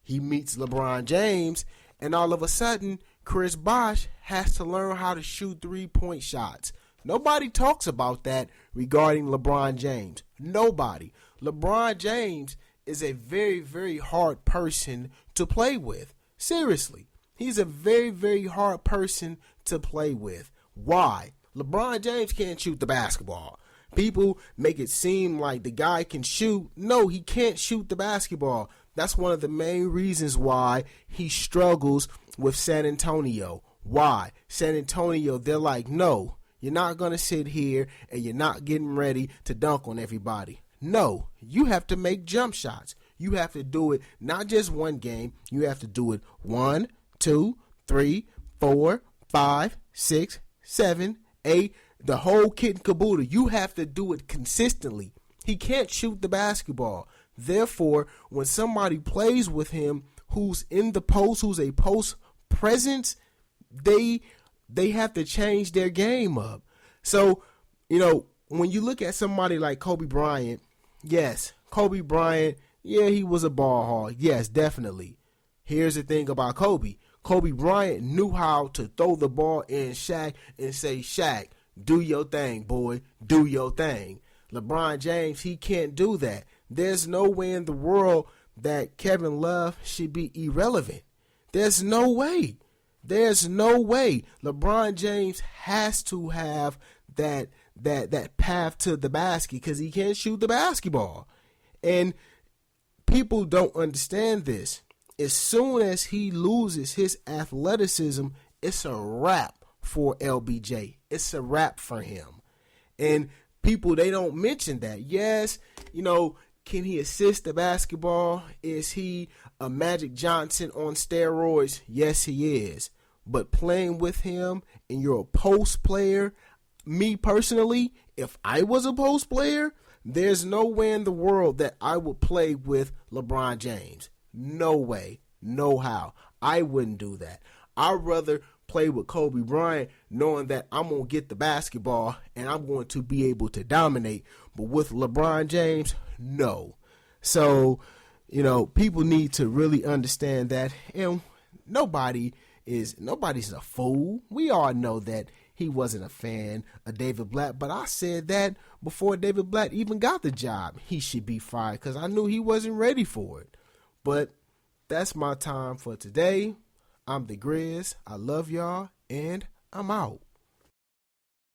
He meets LeBron James, and all of a sudden, Chris Bosh has to learn how to shoot 3-point shots. Nobody talks about that regarding LeBron James. Nobody. LeBron James is a very, very hard person to play with. Seriously. He's a very, very hard person to play with. Why? LeBron James can't shoot the basketball. People make it seem like the guy can shoot. No, he can't shoot the basketball. That's one of the main reasons why he struggles with San Antonio. Why? San Antonio, they're like, no, you're not going to sit here and you're not getting ready to dunk on everybody. No, you have to make jump shots. You have to do it not just one game. You have to do it 1, 2, 3, 4, 5, 6, 7, 8, the whole kit and caboodle. You have to do it consistently. He can't shoot the basketball. Therefore, when somebody plays with him who's in the post, who's a post presence, they have to change their game up. So, when you look at somebody like Kobe Bryant, yes, Kobe Bryant, yeah, he was a ball hog. Yes, definitely. Here's the thing about Kobe. Kobe Bryant knew how to throw the ball in Shaq and say, Shaq, do your thing, boy. Do your thing. LeBron James, he can't do that. There's no way in the world that Kevin Love should be irrelevant. There's no way. There's no way. LeBron James has to have that path to the basket because he can't shoot the basketball. And people don't understand this. As soon as he loses his athleticism, it's a wrap for LBJ. It's a wrap for him. And people, they don't mention that. Yes, can he assist the basketball? Is he a Magic Johnson on steroids? Yes, he is. But playing with him and you're a post player, me personally, if I was a post player, there's no way in the world that I would play with LeBron James. No way. No how. I wouldn't do that. I'd rather play with Kobe Bryant knowing that I'm going to get the basketball and I'm going to be able to dominate. But with LeBron James, no. So, people need to really understand that. And nobody's a fool. We all know that he wasn't a fan of David Blatt, but I said that before David Blatt even got the job, he should be fired because I knew he wasn't ready for it. But that's my time for today. I'm the Grizz. I love y'all, and I'm out.